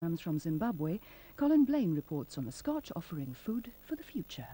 From Zimbabwe, Colin Blane reports on the Scotch offering food for the future.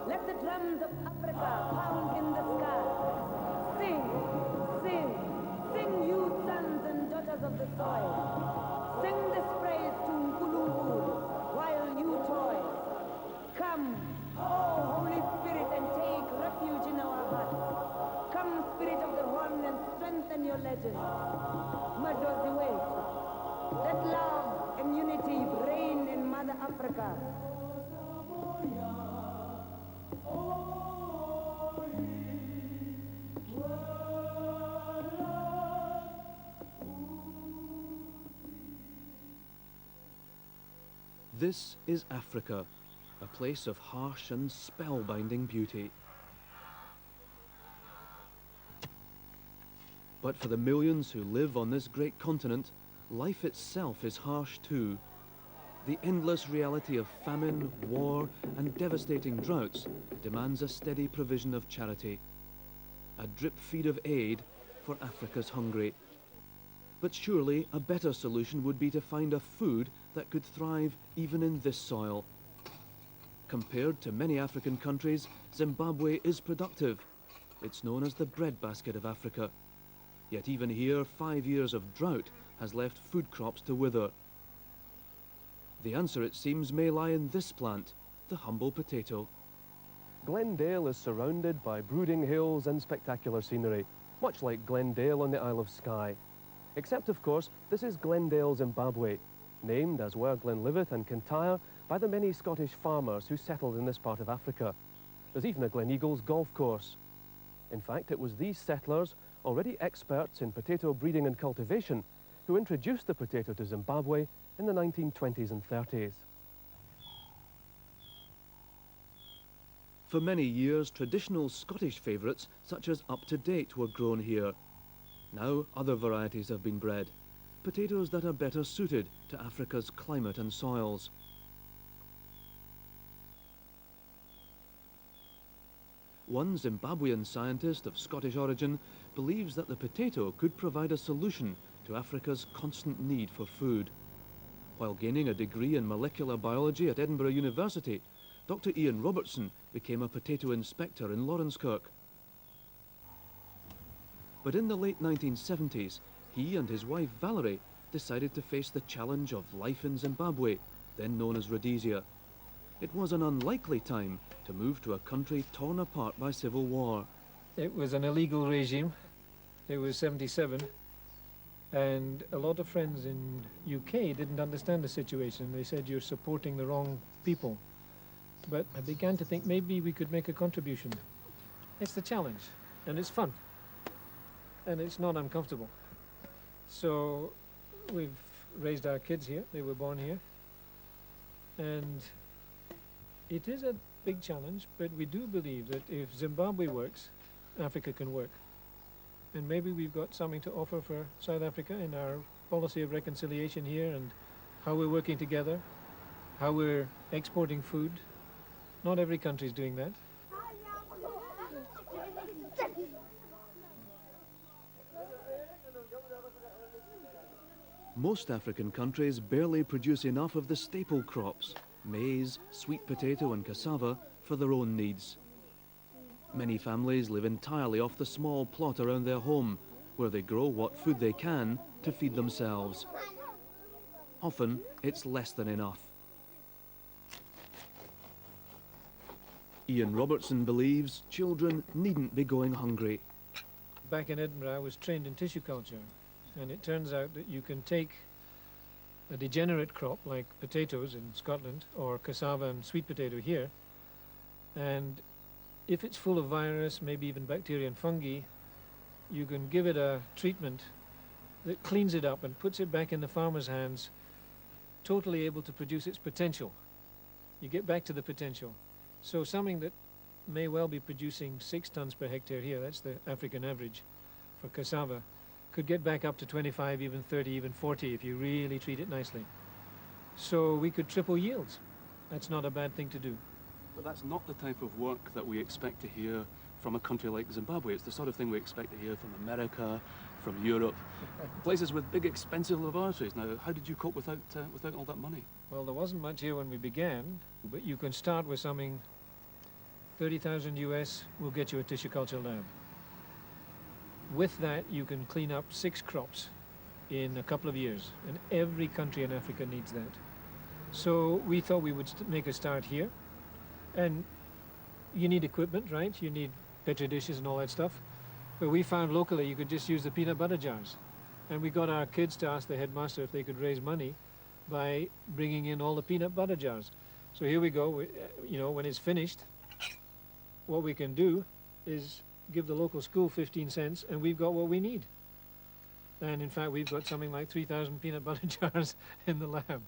Let the drums of Africa pound in the sky. Sing, sing, sing, you sons and daughters of the soil. Sing this praise to Nkulunkulu while you toil. Come, oh Holy Spirit, and take refuge in our hearts. Come, Spirit of the Horn, and strengthen your legend. Madozi wait. Let love and unity reign in Mother Africa. This is Africa, a place of harsh and spellbinding beauty. But for the millions who live on this great continent, life itself is harsh too. The endless reality of famine, war, and devastating droughts demands a steady provision of charity, a drip feed of aid for Africa's hungry. But surely a better solution would be to find a food that could thrive even in this soil. Compared to many African countries, Zimbabwe is productive. It's known as the breadbasket of Africa. Yet even here, 5 years of drought has left food crops to wither. The answer, it seems, may lie in this plant, the humble potato. Glendale is surrounded by brooding hills and spectacular scenery, much like Glendale on the Isle of Skye. Except, of course, this is Glendale, Zimbabwe, named, as were Glenlivet and Kintyre, by the many Scottish farmers who settled in this part of Africa. There's even a Gleneagles golf course. In fact, it was these settlers, already experts in potato breeding and cultivation, who introduced the potato to Zimbabwe in the 1920s and 30s. For many years, traditional Scottish favourites, such as Up to Date, were grown here. Now other varieties have been bred, potatoes that are better suited to Africa's climate and soils. One Zimbabwean scientist of Scottish origin believes that the potato could provide a solution to Africa's constant need for food. While gaining a degree in molecular biology at Edinburgh University, Dr Ian Robertson became a potato inspector in Laurencekirk. But in the late 1970s, he and his wife Valerie decided to face the challenge of life in Zimbabwe, then known as Rhodesia. It was an unlikely time to move to a country torn apart by civil war. It was an illegal regime. It was 77, and a lot of friends in UK didn't understand the situation. They said, you're supporting the wrong people. But I began to think maybe we could make a contribution. It's the challenge, and it's fun, and it's not uncomfortable. So we've raised our kids here. They were born here, and it is a big challenge, but we do believe that if Zimbabwe works, Africa can work. And maybe we've got something to offer for South Africa in our policy of reconciliation here, and how we're working together, how we're exporting food. Not every country is doing that. Most African countries barely produce enough of the staple crops, maize, sweet potato and cassava, for their own needs. Many families live entirely off the small plot around their home, where they grow what food they can to feed themselves. Often, it's less than enough. Ian Robertson believes children needn't be going hungry. Back in Edinburgh, I was trained in tissue culture, and it turns out that you can take a degenerate crop like potatoes in Scotland, or cassava and sweet potato here, and if it's full of virus, maybe even bacteria and fungi, you can give it a treatment that cleans it up and puts it back in the farmer's hands, totally able to produce its potential. you get back to the potential. So something that may well be producing 6 tons per hectare here, that's the African average for cassava, could get back up to 25, even 30, even 40 if you really treat it nicely. So we could triple yields. That's not a bad thing to do. But that's not the type of work that we expect to hear from a country like Zimbabwe. It's the sort of thing we expect to hear from America, from Europe, places with big expensive laboratories. Now, how did you cope without all that money? Well, there wasn't much here when we began, but you can start with something 30,000 US will get you a tissue culture lab. With that, you can clean up 6 crops in a couple of years, and every country in Africa needs that. So we thought we would make a start here, and you need equipment, right? You need petri dishes and all that stuff. But we found locally you could just use the peanut butter jars, and we got our kids to ask the headmaster if they could raise money by bringing in all the peanut butter jars. So here we go. You know, when it's finished, what we can do is give the local school 15 cents, and we've got what we need. And in fact, we've got something like 3,000 peanut butter jars in the lab.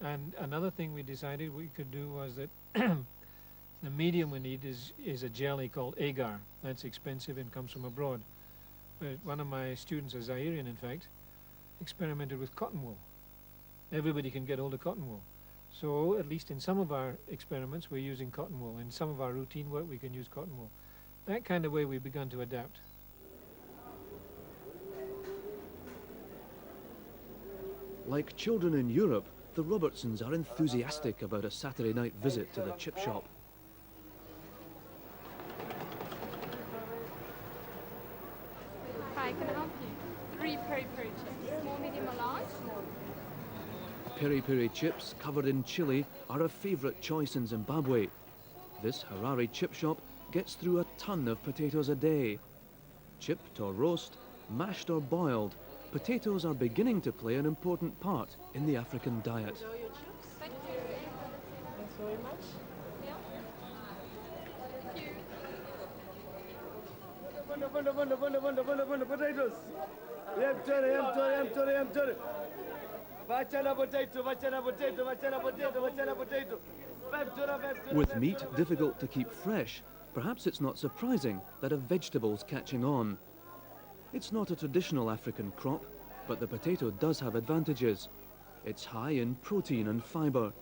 And another thing we decided we could do was that the medium we need is a jelly called agar. That's expensive and comes from abroad. But one of my students, a Zairian in fact, experimented with cotton wool. Everybody can get hold of cotton wool. So at least in some of our experiments we're using cotton wool. In some of our routine work we can use cotton wool. That kind of way we've begun to adapt. Like children in Europe, the Robertsons are enthusiastic about a Saturday night visit to the chip shop. Hi, can I help you? 3 peri-peri chips, small, medium, or large? Peri-peri chips covered in chili are a favourite choice in Zimbabwe. This Harare chip shop gets through a ton of potatoes a day. Chipped or roast, mashed or boiled, potatoes are beginning to play an important part in the African diet. Thank you. Thanks very much. Yeah. Thank you. Potatoes. With meat difficult to keep fresh, perhaps it's not surprising that a vegetable's catching on. It's not a traditional African crop, but the potato does have advantages. It's high in protein and fibre.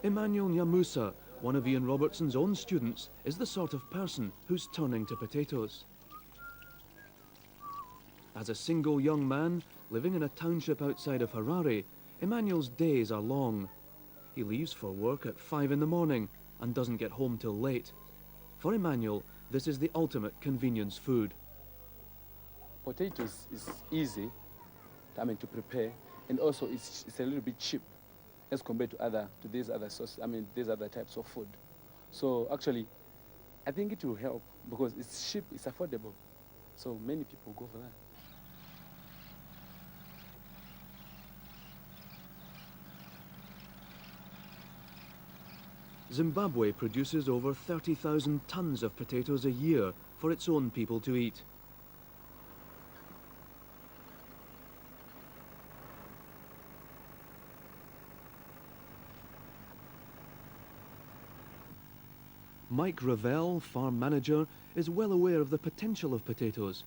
Emmanuel Nyamusa, one of Ian Robertson's own students, is the sort of person who's turning to potatoes. As a single young man living in a township outside of Harare, Emmanuel's days are long. He leaves for work at 5 in the morning and doesn't get home till late. For Emmanuel, this is the ultimate convenience food. Potatoes is easy, to prepare, and also it's a little bit cheap as compared to these other these other types of food. So actually, I think it will help because it's cheap, it's affordable. So many people go for that. Zimbabwe produces over 30,000 tons of potatoes a year for its own people to eat. Mike Ravel, farm manager, is well aware of the potential of potatoes.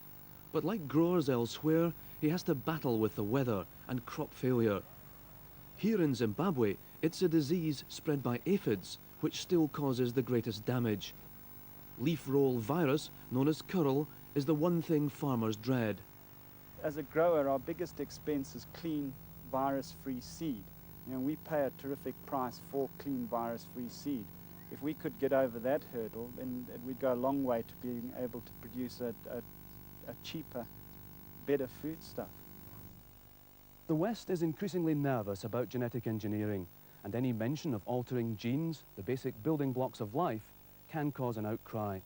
But like growers elsewhere, he has to battle with the weather and crop failure. Here in Zimbabwe, it's a disease spread by aphids, which still causes the greatest damage. Leaf roll virus, known as curl, is the one thing farmers dread. As a grower, our biggest expense is clean, virus-free seed. We pay a terrific price for clean, virus-free seed. If we could get over that hurdle, then we'd go a long way to being able to produce a cheaper, better foodstuff. The West is increasingly nervous about genetic engineering, and any mention of altering genes, the basic building blocks of life, can cause an outcry.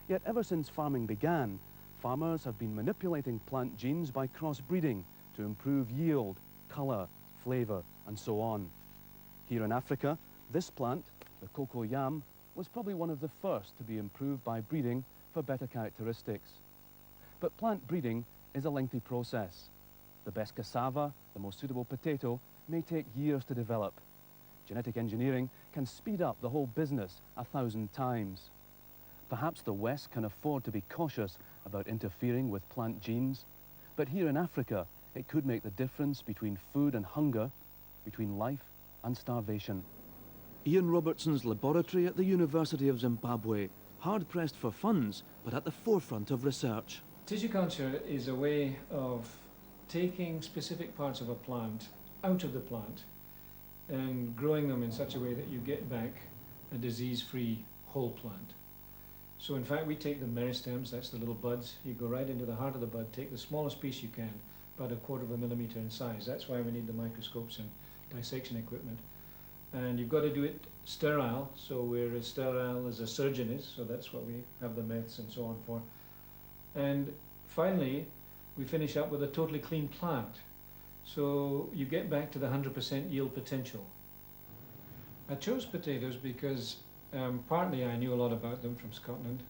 Yet ever since farming began, farmers have been manipulating plant genes by crossbreeding to improve yield, colour, flavour, and so on. Here in Africa, this plant, the cocoa yam, was probably one of the first to be improved by breeding for better characteristics. But plant breeding is a lengthy process. The best cassava, the most suitable potato, may take years to develop. Genetic engineering can speed up the whole business 1,000 times. Perhaps the West can afford to be cautious about interfering with plant genes, but here in Africa, it could make the difference between food and hunger, between life and starvation. Ian Robertson's laboratory at the University of Zimbabwe, hard-pressed for funds, but at the forefront of research. Tissue culture is a way of taking specific parts of a plant out of the plant and growing them in such a way that you get back a disease-free whole plant. So in fact we take the meristems, that's the little buds, you go right into the heart of the bud, take the smallest piece you can, about 1/4 of a millimetre in size. That's why we need the microscopes and dissection equipment. And you've got to do it sterile, so we're as sterile as a surgeon is, so that's what we have the meths and so on for. And finally, we finish up with a totally clean plant. So you get back to the 100% yield potential. I chose potatoes because partly I knew a lot about them from Scotland,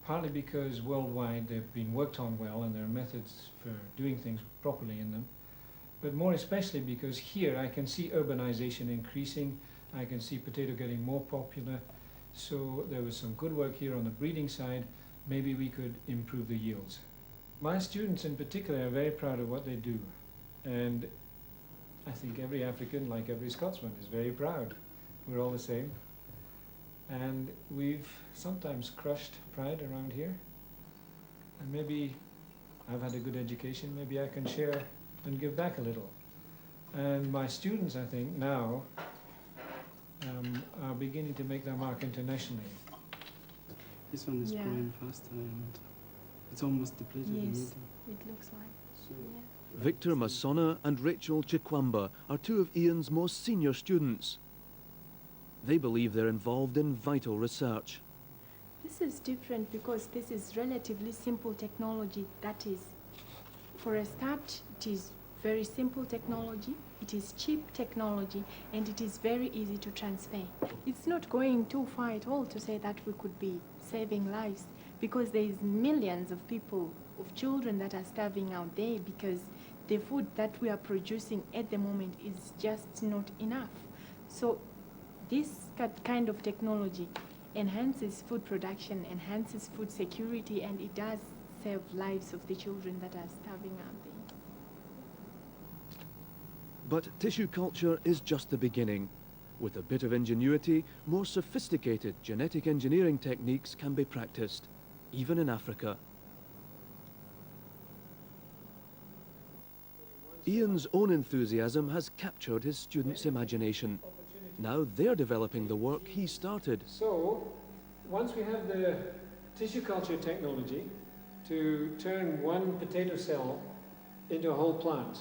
partly because worldwide they've been worked on well and there are methods for doing things properly in them, but more especially because here I can see urbanization increasing, I can see potato getting more popular, so there was some good work here on the breeding side. Maybe we could improve the yields. My students in particular are very proud of what they do, and I think every African, like every Scotsman, is very proud. We're all the same. And we've sometimes crushed pride around here. And maybe I've had a good education, maybe I can share and give back a little. And my students, I think, now are beginning to make their mark internationally. This one is growing faster and it's almost depleted in Yes, meeting. it looks like. So Yeah. Victor Masona and Rachel Chikwamba are two of Ian's most senior students. They believe they're involved in vital research. This is different because this is relatively simple technology. That is, for a start, it is very simple technology, it is cheap technology, and it is very easy to transfer. It's not going too far at all to say that we could be saving lives, because there is millions of people, of children that are starving out there because the food that we are producing at the moment is just not enough. So this kind of technology enhances food production, enhances food security, and it does save lives of the children that are starving out there. But tissue culture is just the beginning. With a bit of ingenuity, more sophisticated genetic engineering techniques can be practiced, even in Africa. Ian's own enthusiasm has captured his students' imagination. Now they're developing the work he started. So, once we have the tissue culture technology to turn one potato cell into a whole plant,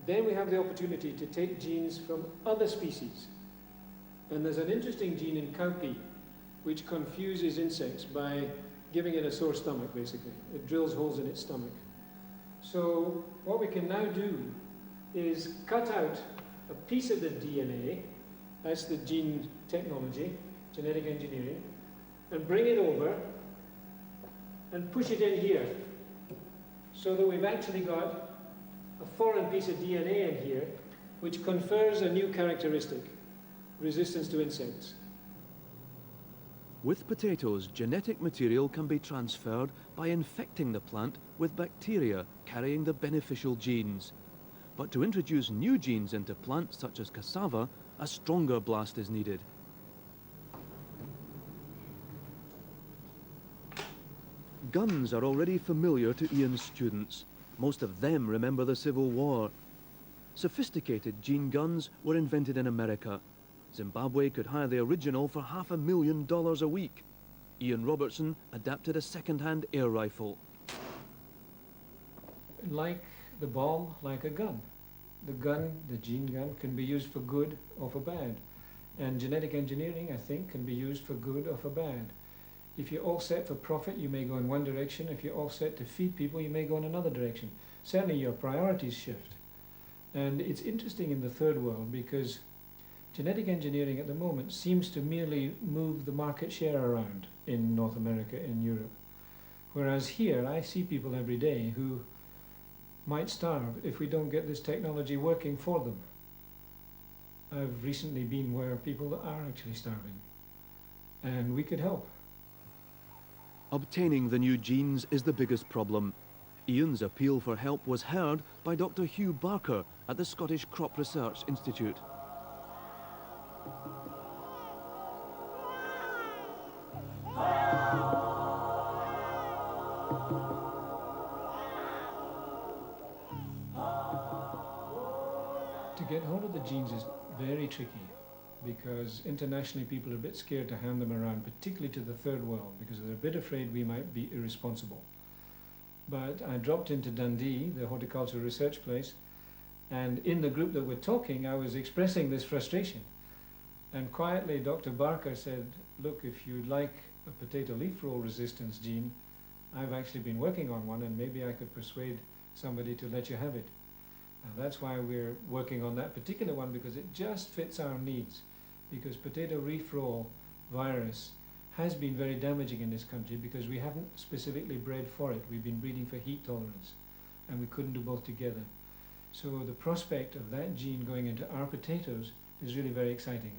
then we have the opportunity to take genes from other species. And there's an interesting gene in cowpea which confuses insects by giving it a sore stomach, basically. It drills holes in its stomach. So what we can now do is cut out a piece of the DNA, that's the gene technology, genetic engineering, and bring it over and push it in here, so that we've actually got a foreign piece of DNA in here which confers a new characteristic, resistance to insects. With potatoes, genetic material can be transferred by infecting the plant with bacteria carrying the beneficial genes. But to introduce new genes into plants such as cassava, a stronger blast is needed. Guns are already familiar to Ian's students. Most of them remember the Civil War. Sophisticated gene guns were invented in America. Zimbabwe could hire the original for $500,000 a week. Ian Robertson adapted a second-hand air rifle. Like the bomb, like a gun. The gun, the gene gun, can be used for good or for bad. And genetic engineering, I think, can be used for good or for bad. If you're all set for profit, you may go in one direction. If you're all set to feed people, you may go in another direction. Certainly your priorities shift. And it's interesting in the third world because genetic engineering at the moment seems to merely move the market share around in North America, in Europe. Whereas here, I see people every day who might starve if we don't get this technology working for them. I've recently been where people are actually starving, and we could help. Obtaining the new genes is the biggest problem. Ian's appeal for help was heard by Dr Hugh Barker at the Scottish Crop Research Institute. To get hold of the genes is very tricky, because internationally people are a bit scared to hand them around, particularly to the third world, because they're a bit afraid we might be irresponsible. But I dropped into Dundee, the horticultural research place, and in the group that were talking, I was expressing this frustration. And quietly, Dr. Barker said, look, if you'd like a potato leaf roll resistance gene, I've actually been working on one, and maybe I could persuade somebody to let you have it. And that's why we're working on that particular one, because it just fits our needs. Because potato leaf roll virus has been very damaging in this country because we haven't specifically bred for it. We've been breeding for heat tolerance, and we couldn't do both together. So the prospect of that gene going into our potatoes is really very exciting.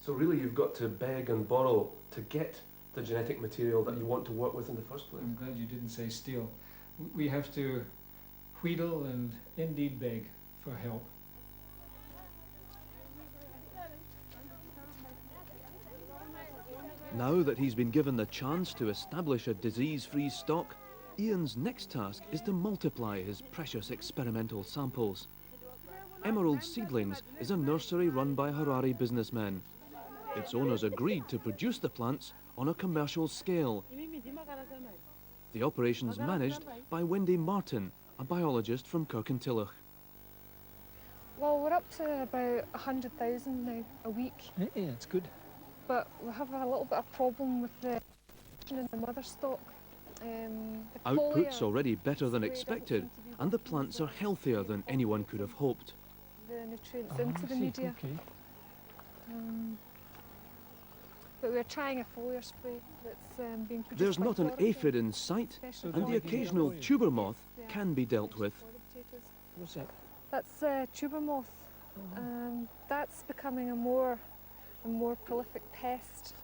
So really you've got to beg and borrow to get the genetic material that you want to work with in the first place. I'm glad you didn't say steal. We have to wheedle and indeed beg for help. Now that he's been given the chance to establish a disease-free stock, Ian's next task is to multiply his precious experimental samples. Emerald Seedlings is a nursery run by Harare businessmen. Its owners agreed to produce the plants on a commercial scale. The operation's managed by Wendy Martin, a biologist from Kirkintilloch. Well, we're up to about 100,000 now a week. Yeah, it's good. But we have a little bit of problem with the in the mother stock. The Output's already better than expected, and the plants are healthier than anyone could have hoped. The nutrients into the media. Okay. But we're trying a foliar spray that's being produced. There's by not an Florida, aphid in sight, especially and the occasional tuber moth can be dealt with. What's that? That's tuber moth. That's becoming a more prolific pest.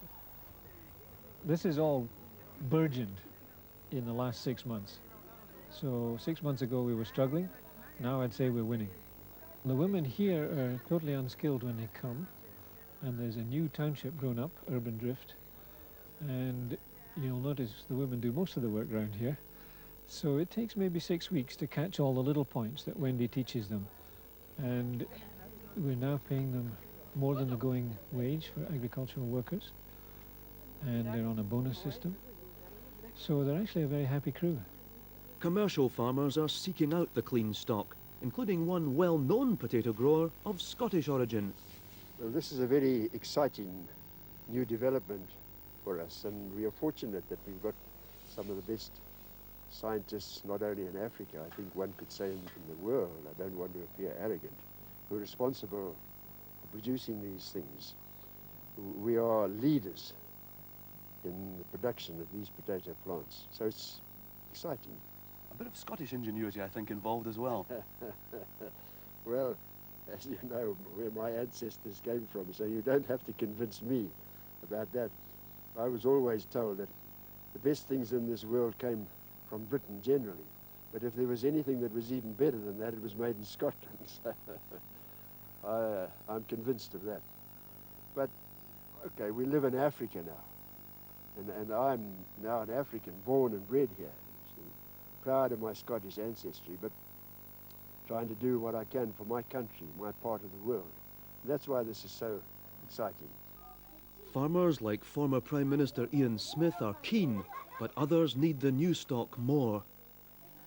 This is all burgeoned in the last 6 months. So 6 months ago we were struggling, now I'd say we're winning. The women here are totally unskilled when they come, and there's a new township grown up, Urban Drift, and you'll notice the women do most of the work around here. So it takes maybe 6 weeks to catch all the little points that Wendy teaches them, and we're now paying them more than the going wage for agricultural workers, and they're on a bonus system. So they're actually a very happy crew. Commercial farmers are seeking out the clean stock, including one well-known potato grower of Scottish origin. Well, this is a very exciting new development for us, and we are fortunate that we've got some of the best scientists, not only in Africa, I think one could say in the world, I don't want to appear arrogant, who are responsible for producing these things. We are leaders in the production of these potato plants, so it's exciting. A bit of Scottish ingenuity, I think, involved as well. Well, as you know, where my ancestors came from, so you don't have to convince me about that. I was always told that the best things in this world came from Britain generally, but if there was anything that was even better than that, it was made in Scotland. So I'm convinced of that. But, okay, we live in Africa now, and I'm now an African, born and bred here. So proud of my Scottish ancestry, but trying to do what I can for my country, my part of the world. And that's why this is so exciting. Farmers like former Prime Minister Ian Smith are keen, but others need the new stock more.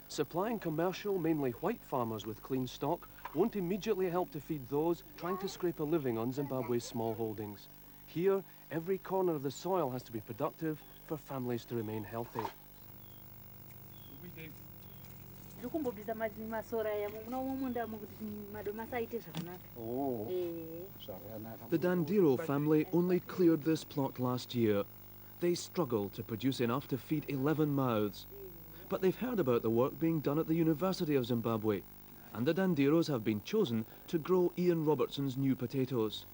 Supplying commercial, mainly white farmers with clean stock won't immediately help to feed those trying to scrape a living on Zimbabwe's small holdings. Here, every corner of the soil has to be productive for families to remain healthy. The Dandiro family only cleared this plot last year. They struggle to produce enough to feed 11 mouths. But they've heard about the work being done at the University of Zimbabwe. and the Danderos have been chosen to grow Ian Robertson's new potatoes.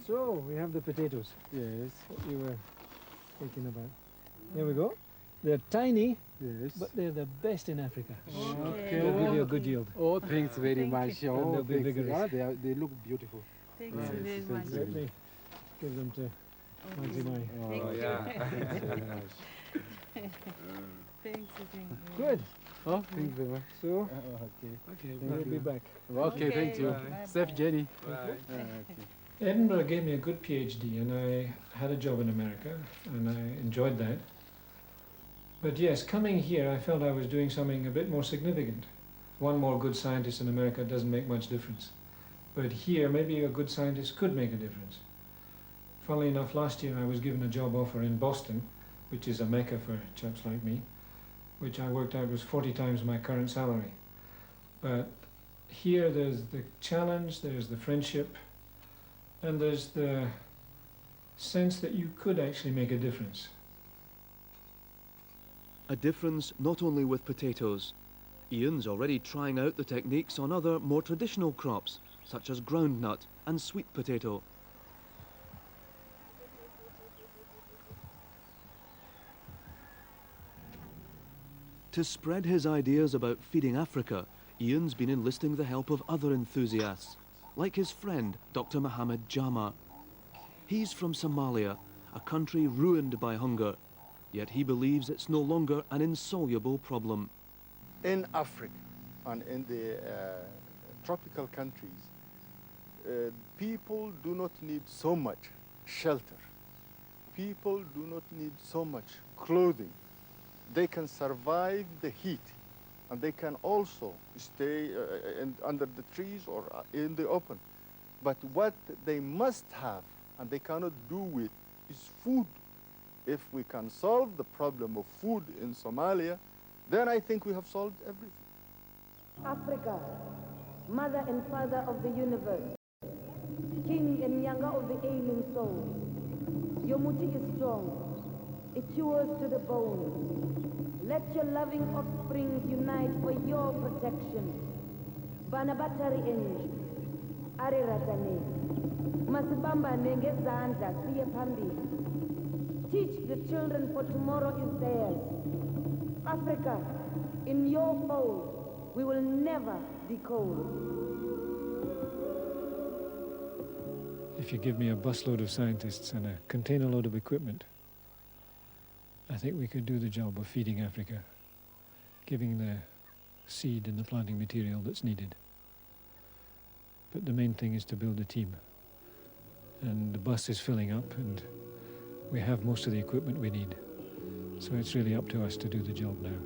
So, we have the potatoes. Yes. What you were thinking about. There we go. They're tiny, yes, but they're the best in Africa. Okay. They'll give you a good yield. Oh, thanks very much. And Oh, they'll be thanks. vigorous. Yeah, they look beautiful. Thanks Yes, very thanks much. very Let me give them to Magzimai. Oh, yeah. Thanks very much. Thanks again. Good. Oh, thanks very much. So, Okay, we'll be back. Okay, thank you. Bye. Safe journey. Edinburgh gave me a good PhD, and I had a job in America, and I enjoyed that. But yes, coming here, I felt I was doing something a bit more significant. One more good scientist in America doesn't make much difference. But here, maybe a good scientist could make a difference. Funnily enough, last year I was given a job offer in Boston, which is a mecca for chaps like me, which I worked out was 40 times my current salary. But here there's the challenge, there's the friendship, and there's the sense that you could actually make a difference. A difference not only with potatoes. Ian's already trying out the techniques on other, more traditional crops, such as groundnut and sweet potato. To spread his ideas about feeding Africa, Ian's been enlisting the help of other enthusiasts, like his friend, Dr Mohammed Jama. He's from Somalia, a country ruined by hunger, yet he believes it's no longer an insoluble problem. In Africa and in the tropical countries, people do not need so much shelter. People do not need so much clothing. They can survive the heat, and they can also stay under the trees or in the open. But what they must have, and they cannot do it, is food. If we can solve the problem of food in Somalia, then I think we have solved everything. Africa, mother and father of the universe, king and younger of the ailing soul. Your muti is strong, it cures to the bone. Let your loving offsprings unite for your protection. Banabatari enj, ariratane, masibamba nengezanda siye pambi. Teach the children, for tomorrow is theirs. Africa, in your fold, we will never be cold. If you give me a busload of scientists and a container load of equipment, I think we could do the job of feeding Africa, giving the seed and the planting material that's needed. But the main thing is to build a team. And the bus is filling up, and we have most of the equipment we need. So it's really up to us to do the job now.